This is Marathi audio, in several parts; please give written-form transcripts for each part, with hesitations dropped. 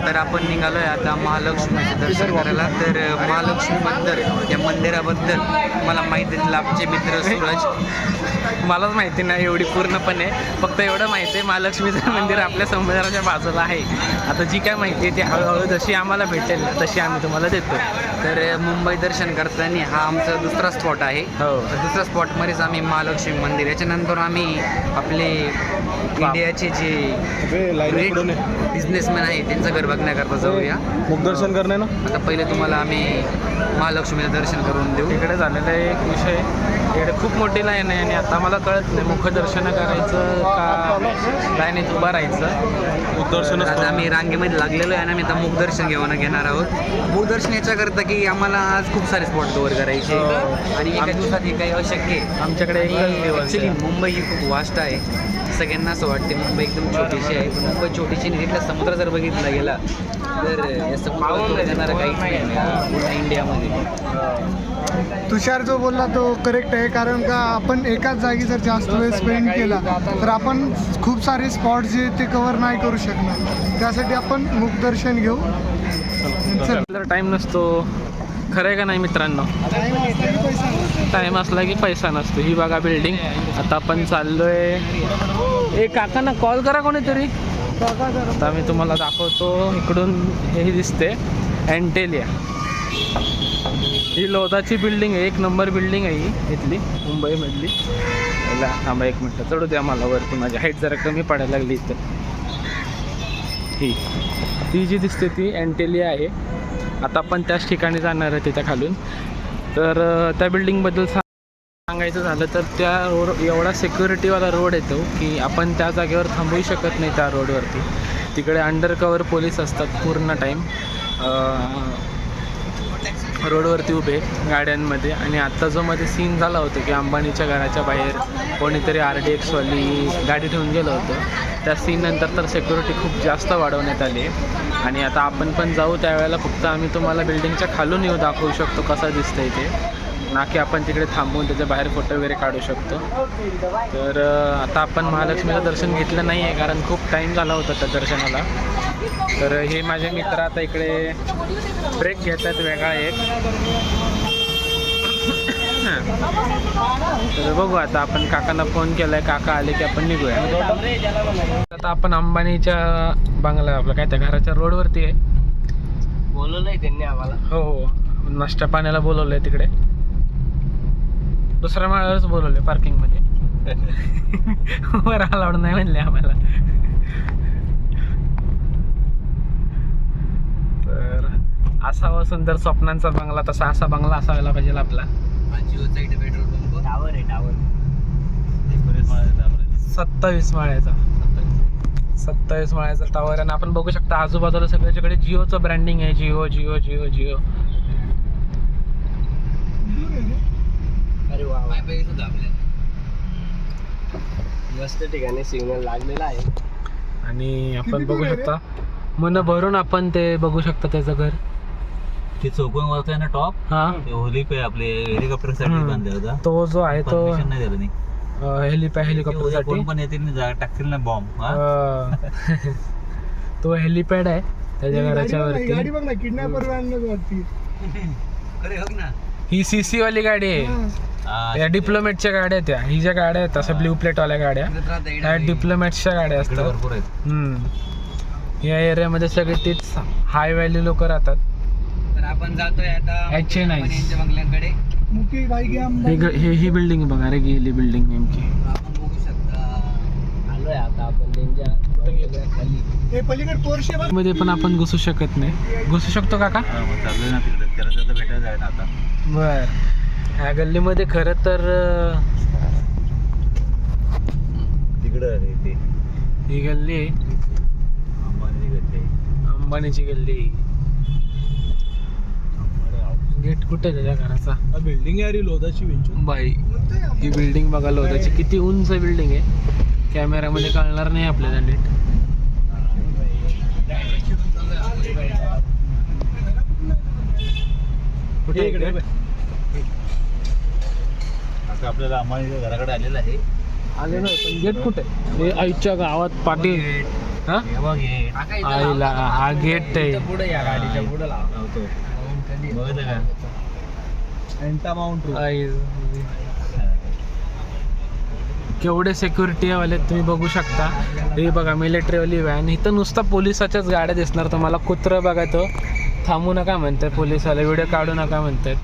तर आपण निघालोय आता महालक्ष्मीचं दर्शन करायला. तर महालक्ष्मी मंदिर या मंदिराबद्दल मला माहिती दिलं आमचे मित्र सूरज. मलाच माहिती नाही एवढी पूर्णपणे, फक्त एवढं माहिती आहे महालक्ष्मीचं मंदिर आपल्या समुद्राच्या बाजूला आहे. आता जी काय माहिती आहे ती हळूहळू जशी आम्हाला भेटेल ना तशी आम्ही तुम्हाला देतो. तर मुंबई दर्शन करताना हा आमचा दुसरा स्पॉट आहे. हो, दुसऱ्या स्पॉटमध्येच आम्ही महालक्ष्मी मंदिर, याच्यानंतर आम्ही आपले इंडियाचे जे बिझनेसमॅन आहे त्यांचं घर बघण्याकरता जाऊया. मुखदर्शन करणे ना. आता पहिले तुम्हाला आम्ही महालक्ष्मीचं दर्शन करून देऊ. इकडे झालेला आहे एक विषय, इकडे खूप मोठी लाईन आहे आणि आता मला कळत नाही मुखदर्शन करायचं का लाईनीत उभं राहायचं. मुखदर्शन आता आम्ही रांगेमध्ये लागलेलो आहे ना, आम्ही आता मुखदर्शन घेणार आहोत. मुखदर्शन याच्याकरता की आम्हाला आज खूप सारे स्पॉट कव्हर करायचे आणि एका दिवसात हे काही अशक्य आहे. आमच्याकडे एकच दिवस ॲक्च्युली मुंबई ही खूप वास्ट आहे. सगळ्यांना असं वाटते मुंबई एकदम छोटीशी आहे, पण मुंबई छोटीशी नाही. इथला समुद्र जर बघितला गेला तर या समुद्रात येणारं काहीच नाही पूर्ण इंडियामध्ये. तुषार जो बोलला तो करेक्ट आहे, कारण का आपण एकाच जागी जर जास्त वेळ स्पेंड केला तर आपण खूप सारे स्पॉट जे ते कव्हर नाही करू शकणार. त्यासाठी आपण मुखदर्शन घेऊ. चल, टाईम नसतो. खरं आहे का नाही मित्रांनो? टाईम असला की पैसा नसतो. ही बघा बिल्डिंग. आता आपण चाललोय. काकांना कॉल करा कोणीतरी. आता मी तुम्हाला दाखवतो. इकडून हे दिसते अँटेलिया. ही लोधाची बिल्डिंग आहे, 1 नंबर बिल्डिंग आहे ही इथली मुंबईमधली. याला थांबा 1 मिनटं चढू द्या मला वरती. माझी हाईट जरा कमी पडायला लागली इथं. ही जी दिसते ती अँटेलिया आहे. आता आपण त्याच ठिकाणी जाणार आहे तिच्या खालून. तर त्या बिल्डिंगबद्दल सांगायचं झालं तर त्या रोड एवढा सिक्युरिटीवाला रोड येतो की आपण त्या जागेवर थांबूही शकत नाही त्या रोडवरती. तिकडे अंडरकवर पोलीस असतात पूर्ण टाईम रोडवरती उभे गाड्यांमध्ये. आणि आत्ता जो मध्ये सीन झाला होता की अंबानीच्या घराच्या बाहेर कोणीतरी RDXवाली गाडी ठेवून गेलं होतं, त्या सीननंतर तर सिक्युरिटी खूप जास्त वाढवण्यात आली आहे. आणि आता आपण पण जाऊ त्यावेळेला फक्त आम्ही तुम्हाला बिल्डिंगच्या खालून येऊ दाखवू शकतो कसं दिसतंय ते, ना की आपण तिकडे थांबवून त्याच्या बाहेर फोटो वगैरे काढू शकतो. तर आता आपण महालक्ष्मीचं दर्शन घेतलं नाही आहे कारण खूप टाईम झाला होता त्या दर्शनाला. तर हे माझे मित्र आता इकडे ब्रेक घेतात वेगळा एक. तर बघू आता आपण काकांना फोन केला आहे, काका आले की आपण निघूया. आता आपण अंबानीच्या बंगला आपलं काय त्या घराच्या रोडवरती आहे. बोलवलं आहे त्यांनी आम्हाला. हो, नाश्ता पाण्याला बोलवलं आहे तिकडे. दुसऱ्या माळ्यावरच बोलवलं आहे पार्किंगमध्ये. वर अलाउड नाही म्हणले आम्हाला. तर असावा सुंदर स्वप्नांचा बंगला, तसा असा बंगला असायला पाहिजे आपला. Jio side petrol pump tower आहे. टावर 27 माळ्याचा 27 माळ्याचा टावर. आणि आपण बघू शकता आजूबाजूला सगळ्याच्याकडे जिओचं ब्रँडिंग आहे. जिओ जिओ जिओ जिओ. अरे वा, मस्त ठिकाणी सिग्नल लागलेला आहे. आणि आपण बघू शकता मन भरून आपण ते बघू शकता त्याचं घर. ते चौकोन वरती आहे ना टॉप. हा, होली पे आपले हेलिकॉप्टर साठी बांधले होता. तो जो आहे तो नाही झालं नाही. हेलिकॉप्टर साठी कोण पण येतील ना टाकतील ना बॉम्ब. तो हेलिपॅड आहे त्याच्या घराच्या वरती. गाडी बघ ना, किडनॅपर वाटती. अरे हो ना, ही CC वाली गाडी आहे. या डिप्लोमॅटच्या गाड्या आहेत. ही ज्या गाड्या आहेत तसं ब्ल्यू प्लेट वाल्या गाड्या, ह्या डिप्लोमॅटच्या गाड्या असतात. भरपूर आहेत. या एरियामध्ये सगळे तेच हाय व्हॅल्यू लोक राहतात. तर आपण जातोय आता यांच्या बंगल्याकडे. मुकी बाई ही बिल्डिंग बघा रे, गेली बिल्डिंग नेमकी. आपण बघू शकता आलोय आता आपण त्यांच्या खाली. हे पलीकडे पोर्शे मध्ये पण आपण घुसू शकत नाही. घुसू शकतो काका? चाललोय ना तिकडे, त्याला भेटायला जायला आता. बर, ह्या गल्लीमध्ये खरं तर तिकडं ते ही गल्ली आहे अंबानीची गल्ली. गेट कुठे आहे त्याच्या घराचा? बिल्डिंग आहे रे लोधाची. बाई, ही बिल्डिंग बघा लोधाची किती उंच बिल्डिंग आहे. कॅमेरामध्ये कळणार नाही आपल्याला नीट. कुठे आता आपल्याला अंबानीच्या घराकडे आलेलं आहे. आले नाही पण गेट कुठे हे आईच्या गावात पाटील हा आईला हा गेट आहे पुढे या गाडीच्या पुढे लावतो बघितलं का एंटा माउंट आई केवढे सिक्युरिटी वाले तुम्ही बघू शकता. हे बघा मिलिटरीवाली व्हॅन. इथं नुसता पोलिसाच्याच गाड्या दिसणार तुम्हाला. कुत्रं बघा तो थांबू नका म्हणतात पोलिसाला, व्हिडिओ काढू नका म्हणतात.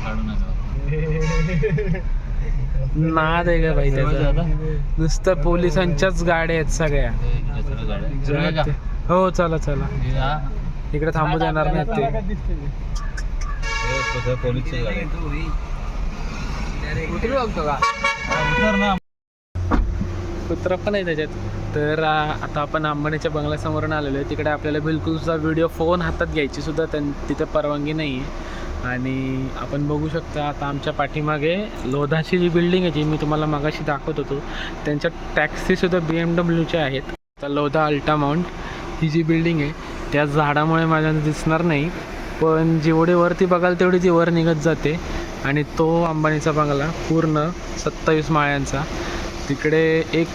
काढू नका नाद आहे का भाई त्याचा. नुसतं पोलिसांच्याच गाड्या आहेत सगळ्या. हो चला चला इकडे थांबू देणार नाहीत ते. पोलीसची गाडी कुत्रा पण आहे त्याच्यात. तर आता आपण अंबानीच्या बंगल्यासमोरून आलेलो आहे. तिकडे आपल्याला बिलकुलचा व्हिडिओ फोन हातात घ्यायची सुद्धा तिथे परवानगी नाही आहे. आणि आपण बघू शकता आता आमच्या पाठीमागे लोधाची जी बिल्डिंग आहे जी मी तुम्हाला मागाशी दाखवत होतो त्यांच्या टॅक्सीसुद्धा BMWच्या आहेत. आता लोधा अल्टा माउंट ही जी बिल्डिंग आहे त्या झाडामुळे माझ्या दिसणार नाही, पण जेवढे वरती बघाल तेवढी ती वर निघत जाते. आणि तो अंबानीचा बंगला पूर्ण 27 माळ्यांचा. तिकडे एक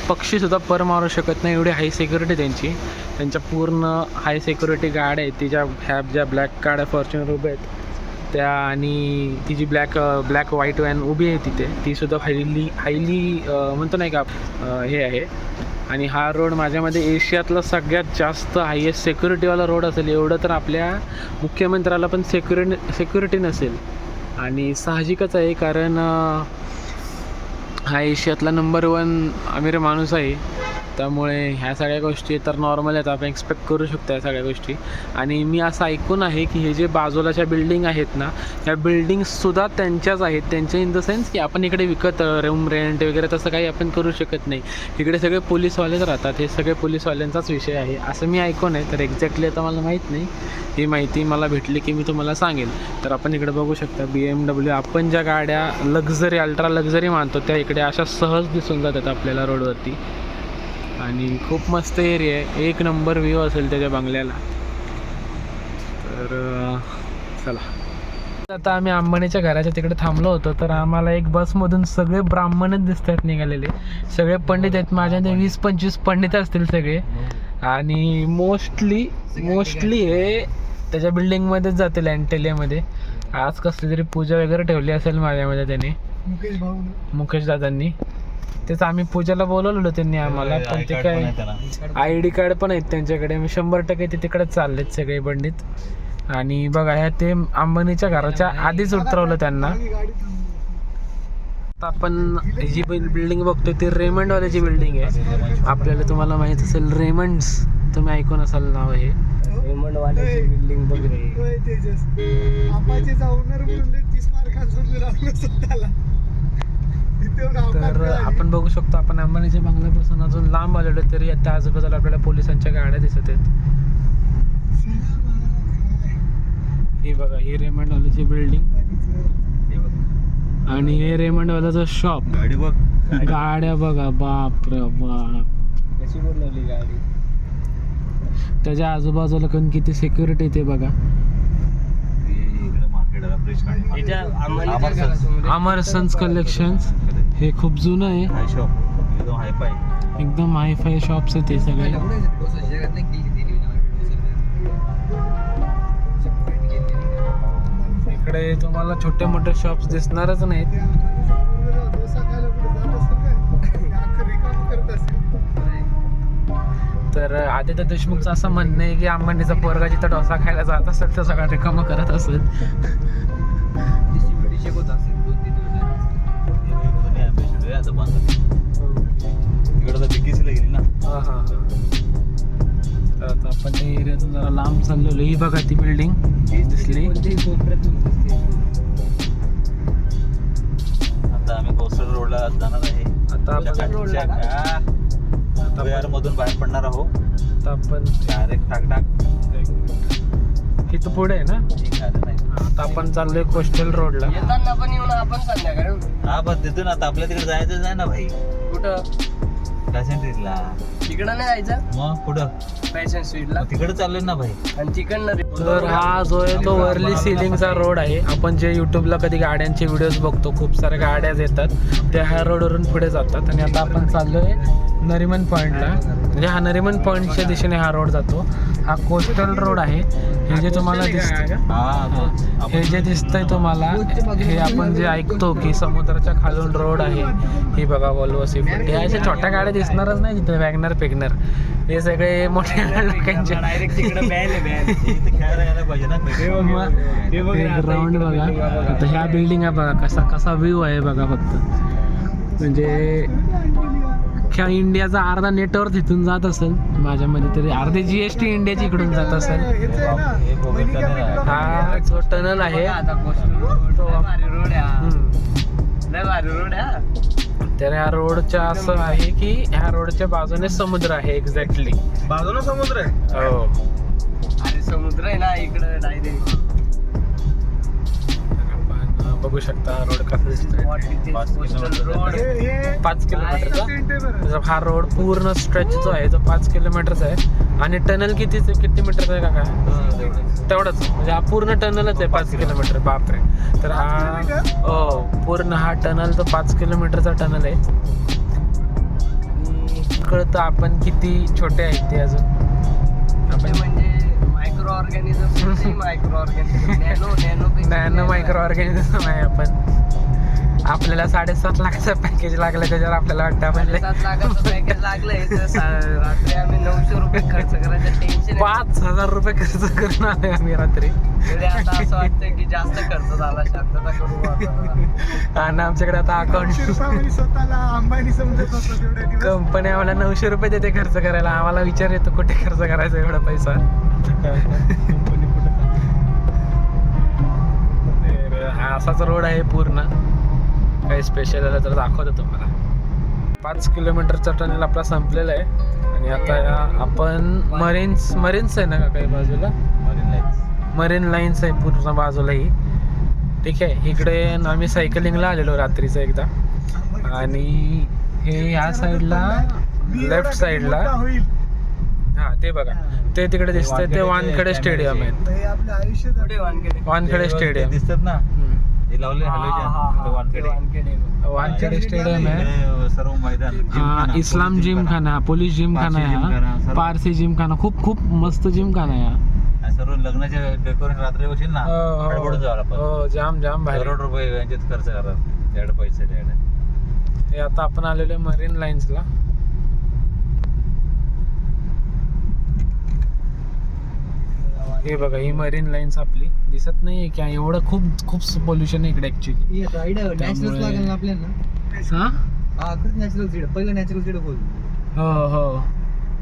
पक्षीसुद्धा पर मारू शकत नाही एवढी हाय सिक्युरिटी त्यांच्या पूर्ण हाय सिक्युरिटी गाड्या आहेत. ती ज्या ब्लॅक गाड्या फॉर्च्युनर उभ्या आहेत त्या आणि ती जी ब्लॅक व्हाईट व्हॅन उभी आहे तिथे तीसुद्धा हायली म्हणतो नाही का हे आहे. आणि हा रोड माझ्यामध्ये एशियातला सगळ्यात जास्त हायेस्ट सिक्युरिटीवाला रोड असेल एवढं तर आपल्या मुख्यमंत्र्याला पण सिक्युरिटी नसेल. आणि साहजिकच आहे कारण हा एशियातला नंबर 1 अमीर माणूस आहे. त्यामुळे ह्या सगळ्या गोष्टी तर नॉर्मल आहेत, आपण एक्सपेक्ट करू शकतो या सगळ्या गोष्टी. आणि मी असं ऐकून आहे की हे जे बाजूलाच्या बिल्डिंग आहेत ना ह्या बिल्डिंग्ससुद्धा त्यांच्याच आहेत. त्यांच्या इन द सेन्स की आपण इकडे विकत रूम रेंट वगैरे तसं काही आपण करू शकत नाही. इकडे सगळे पोलीसवालेच राहतात. हे सगळे पोलीसवाल्यांचाच विषय आहे असं मी ऐकून आहे. तर एक्झॅक्टली आता मला माहीत नाही. ही माहिती मला भेटली की मी तुम्हाला सांगेन. तर आपण इकडे बघू शकता BMW. आपण ज्या गाड्या लक्झरी अल्ट्रा लक्झरी मानतो त्या इकडे अशा सहज दिसून जातात आपल्याला रोडवरती. आणि खूप मस्त एरिया आहे. एक नंबर व्ह्यू असेल त्याच्या बंगल्याला. तर चला आता आम्ही अंबानीच्या घराच्या तिकडे थांबलो होतो तर आम्हाला एक बसमधून सगळे ब्राह्मणच दिसत आहेत निघालेले. सगळे पंडित आहेत. माझ्या ते 20-25 पंडित असतील सगळे. आणि मोस्टली हे त्याच्या बिल्डिंगमध्येच जातील अँटेलियामध्ये. आज कसली तरी पूजा वगैरे ठेवली असेल माझ्यामध्ये त्याने मुकेश दादांनी. तेच आम्ही पूजाला बोलवलेलो त्यांनी आम्हाला. पण ते काय ID कार्ड पण आहेत त्यांच्याकडे. 100% ते तिकडेच चाललेत सगळे पंडित. आणि बघा ह्या ते अंबानीच्या घराच्या आधीच उतरवलं त्यांना. आता आपण जी बिल्डिंग बघतोय ती रेमंडवाल्याची बिल्डिंग आहे. आपल्याला तुम्हाला माहीत असेल रेमंड्स तुम्ही ऐकून असाल नाव. हे रेमंडवाल्याची बिल्डिंग बघ. तर आपण बघू शकतो आपण अंबानीच्या बंगल्यापासून अजून लांब आलेलो तरी त्या आजूबाजूला आपल्याला पोलिसांच्या गाड्या दिसत आहेत. ही बघा ही रेमंडवाल्याची बिल्डिंग आणि हे रेमंडवाल्याचं शॉप. गाडी बघ गाड्या बघा बाप रे बाप कशी बोलवली गाडी. त्याच्या आजूबाजूला पण किती सिक्युरिटी ते बघा. अमरसन्स कलेक्शन्स हे खूप जुनं आहे. एकदम हायफाय शॉप्स आहेत ते सगळे. इकडे तुम्हाला छोटे मोठे शॉप्स दिसणारच नाहीत. तर आदित्य देशमुखचं असं म्हणणं आहे की अंबानीचा पोरगा जिथं डोसा खायला जात असेल तर सगळा रिकामं करत असेल. आता आपण त्या एरियातून जरा लांब चाललेलो. ही बघा ती बिल्डिंग दिसली. आता आम्ही कोस्टल रोडला जाणार आहे. आता मधून बाहेर पडणार आहोत. आता आपण डायरेक्ट टाक इथं पुढे आहे ना. आता आपण चाललोय कोस्टल रोडला. हा बस तिथून आता आपल्या तिकडे जायचं आहे ना भाई. कुठं फॅशन स्ट्रीटला. तिकडं नाही जायचं मग कुठं फॅशन स्ट्रीटला तिकडे चाललोय ना भाई. आणि तिकडनं तर हा जो आहे तो वर्ली सिलिंगचा रोड आहे. आपण जे यूट्यूबला कधी गाड्यांचे व्हिडिओज बघतो, खूप साऱ्या गाड्या येतात त्या ह्या रोडवरून पुढे जातात. आणि आता आपण चाललोय नरिमन पॉईंटला. म्हणजे हा नरिमन पॉईंटच्या दिशेने हा रोड जातो. हा कोस्टल रोड आहे. हे जे तुम्हाला दिसतं, हा हे जे दिसतंय तुम्हाला, हे आपण जे ऐकतो की समुद्राच्या खालून रोड आहे. हे बघा वॉल्वो स्विफ्ट. हे अशा छोट्या गाड्या दिसणारच नाही तिथे, वॅगनर पेगनर. हे सगळे मोठ्या लोकांच्या डायरेक्ट तिकडं बॅल आहे बॅल. इथे खेळायला यायला पाहिजे ना. ग्राउंड बघा. आता ह्या बिल्डिंग आहे बघा, कसा कसा व्ह्यू आहे बघा फक्त. म्हणजे अख्ख्या इंडियाचा अर्धा नेटवर्क तिथून जात असेल माझ्यामध्ये तरी. अर्धे GST इंडियाची इकडून जात असेल. हे बघितलं नाही. हा जो टनल आहे आता लय भारी रोड आहे हा. लय भारी रोड आहे हा. तर ह्या रोडच्या असं आहे की ह्या रोडच्या बाजूने समुद्र आहे. एक्झॅक्टली बाजूला समुद्र आहे. हो. अरे समुद्र आहे ना इकडं डायरेक्ट. बघू शकता रोड कसा दिसतोय. 5 किलोमीटरचा हा रोड पूर्ण स्ट्रेच जो आहे तो 5 किलोमीटरचा आहे. आणि टनल किती मीटरचा आहे काका? तेवढंच. म्हणजे हा पूर्ण टनलच आहे 5 किलोमीटर. बापरे. तर हा हो पूर्ण हा टनल तो 5 किलोमीटरचा टनल आहे. कळतं आपण किती छोटे आहेत ते अजून. आपण म्हणजे micro organism micro organism nano micro organism आहे आपण. आपल्याला 7.5 लाखाचं पॅकेज लागलं त्याच्यावर आपल्याला वाटतं आपण 7 लाखाचं पॅकेज लागलंय तर रात्री आम्ही 900 रुपये खर्च करायचं टेन्शन. 5,000 रुपये खर्च करून आलोय आम्ही रात्री. तरी आता असं वाटतं की जास्त खर्च झाला, शांतता करू आता. आणि आमच्याकडे आता अकाउंट स्वतःला अंबानी समजत होतं तेवढ्या दिवस. कंपनी आम्हाला 900 रुपये देते खर्च करायला. आम्हाला विचार येतो कुठे खर्च करायचा एवढा पैसा. हा असाच रोड आहे पूर्ण. काही स्पेशल आलं तर दाखवतो तुम्हाला. 5 किलोमीटरचा टनेल आपला संपलेला आहे. आणि आता आपण मरीन्स आहे ना का काही बाजूला? मरीन लाईन्स आहे पूर्ण बाजूलाही. ठीक आहे. इकडे आम्ही सायकलिंगला आलेलो रात्रीचं एकदा. आणि हे ह्या साईडला लेफ्ट साईडला हा ते बघा ते तिकडे दिसतंय ते वानखेडे स्टेडियम आहे. हे आपल्या आयुष्यात पुढे वानखेडे. वानखेडे स्टेडियम दिसतात ना हे लावले वानखेडे. वानखेडे स्टेडियम आहे. हे सर्व मैदान हा इस्लाम जिमखाना, पोलीस जिमखाना आहे हा, पारसी जिमखाना. खूप खूप मस्त जिमखाना आहे हा. सर्व लग्नाचे डेकोरेशन रात्री बसेल ना हडबडून जावं आपण. हो जाम भारी. करोड रुपये यांच्यात खर्च करतात त्याकडे पैसे द्यायला. हे आता आपण आलेलो मरीन लाईन्सला. हे बघा ही मरीन लाईन्स आपली दिसत नाहीये क्या? एवढं खूप पोल्युशन आहे इकडे ऍक्च्युली. नॅचरल लागेल ना आपल्याला. हा नॅचरल सीड पहिलं नॅचरल सीड बोल. हो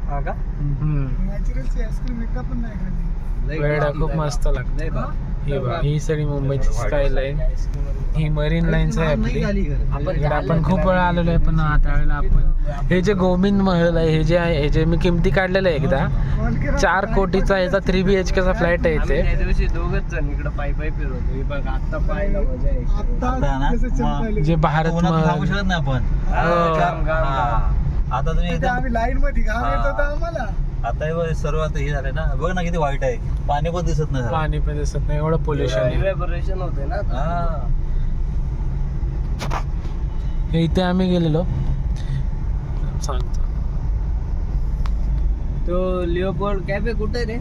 हा का? नॅचरलची आईस्क्रीम एका पण नाही खाल्ली. वेळा खूप मस्त लागतं. ही बघा ही सगळी मुंबईची स्कायलाईन. ही मरीन लाईन्स आहे आपली. आपण खूप वेळा आलेलो आहे. पण त्यावेळेला आपण हे जे गोविंद महल आहे हे जे मी किमती काढलेलं आहे एकदा 4 कोटीचा याचा 3 BHK चा फ्लॅट आहे इथे. त्या दिवशी 2च जण इकडे पायी फिरवतो. बघ आता पाहायला मजा आहे. आता ना कसं चमकायले. जे भारत कोणाला महल. सांगू शकत नाही आपण. गाम. आता तुम्ही तिथे एकदम आम्ही लाईन मध्ये घाम येत होता आम्हाला. आता हे सर्व आता हे झाले ना बघ ना किती वाईट आहे. पाणी पण दिसत नाही झालं. पाणी पण दिसत नाही एवढं पोल्युशन आहे. इव्हॅपोरेशन होते ना आता. हा. हे इथे आम्ही गेलेलो सांगतो. तो लिओपोल्ड कॅफे कुठे रे?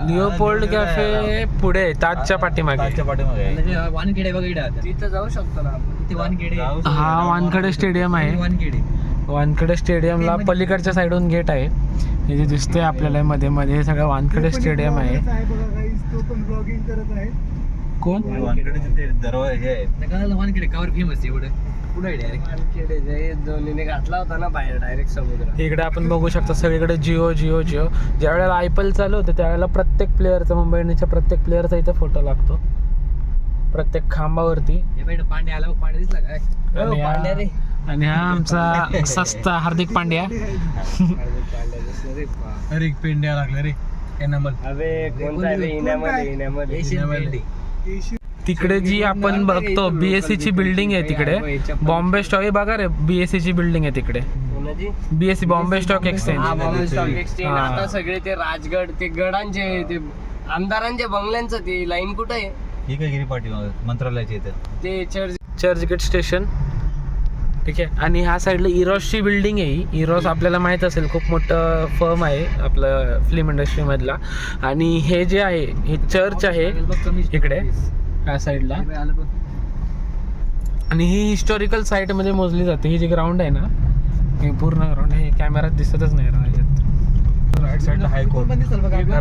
लिओपोल्ड कॅफे पुढे आहे, ताजच्या पाठीमागे. ताजच्या पाठीमागे आहे. म्हणजे वानखेडे बघा तिथं जाऊ शकतो ना आपण. तिथे वानखेडे. हा वानखेडे स्टेडियम आहे. वानखेडे स्टेडियमला पलीकडच्या साईडून गेट आहे. हे जे दिसतंय आपल्याला मध्ये हे सगळं वानखेडे स्टेडियम आहे. बघा guys, तो पण ब्लॉगिंग करत आहे. कोण? वानखेडेचे ते दरवाजे हे आहेत. वानखेडे कावर फेमस एवढं पुढे डायरेक्ट वानखेडे दोन्हीने घातला होता ना बाहेर डायरेक्ट समुद्र. इकडे आपण बघू शकता सगळीकडे जिओ. ज्या वेळेला IPL चालू होतं त्यावेळेला प्रत्येक प्लेअरचा, मुंबई इंडियन्सच्या प्रत्येक प्लेअरचा इथं फोटो लागतो प्रत्येक खांबावरती. पांड्या आला. पांड्या दिसला काय? पांड्या रे. आणि हा आमचा सस्ता हार्दिक पांड्या. हार्दिक पांड्या लागला रे. अबे कोणता रे? इन्यामध्ये. तिकडे जी आपण बघतो BSC ची बिल्डिंग आहे तिकडे. बॉम्बे स्टॉक बघा रे BSC ची बिल्डिंग आहे तिकडे. कोणाची BSE बॉम्बे स्टॉक एक्सचेंज. हा, बॉम्बे स्टॉक एक्सचेंज. हा. आता सगळे ते राजगड ते गडांचे ते आमदारांच्या बंगल्यांचं ते लाईन कुठे आहे ही काय गिरी पाटील मंत्रालयाची इथे ते चर्च चर्चगेट स्टेशन. ठीक आहे. आणि ह्या साईडला इरॉसची बिल्डिंग आहे. ही इरॉस आपल्याला माहीत असेल खूप मोठं फर्म आहे आपलं फिल्म इंडस्ट्रीमधला. आणि हे जे आहे हे चर्च आहे इकडे ह्या साईडला. आणि ही हिस्टॉरिकल साईटमध्ये मोजली जाते. ही जी ग्राउंड आहे ना हे पूर्ण ग्राउंड हे कॅमेऱ्यात दिसतच नाही ह्याच्यात. राईट साईडला हायकोर्ट.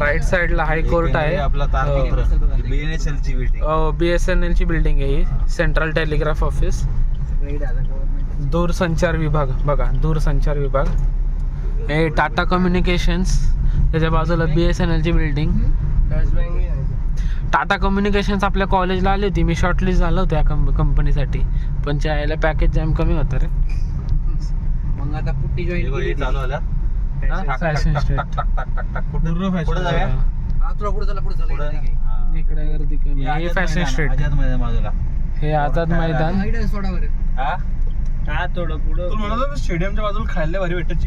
राईट साईडला हायकोर्ट आहे. आपला तारपत्र BNSL ची बिल्डिंग. BSNL ची बिल्डिंग आहे ही. Central telegraph office. दूरसंचार विभाग बघा, दूरसंचार विभाग. हे टाटा कम्युनिकेशन्स त्याच्या बाजूला BSNL ची बिल्डिंग. डच बँक आहे. टाटा कम्युनिकेशन्स आपल्या कॉलेजला आली होती. मी शॉर्टलिस्ट झालो होतो या कंपनीसाठी, पण यायला पॅकेज जाम कमी होतं रे. मग आता पुट्टी जॉईन हे चालू आला. फॅशन स्ट्रीट पुढे जाऊया. पुढे. इकडे गर्दी कमी. हे फॅशन स्ट्रीट. आझाद मैदान बाजूला. हे आझाद मैदान. हा हा थोडं पुढं स्टेडियमच्या बाजूला खायला भारी भेटत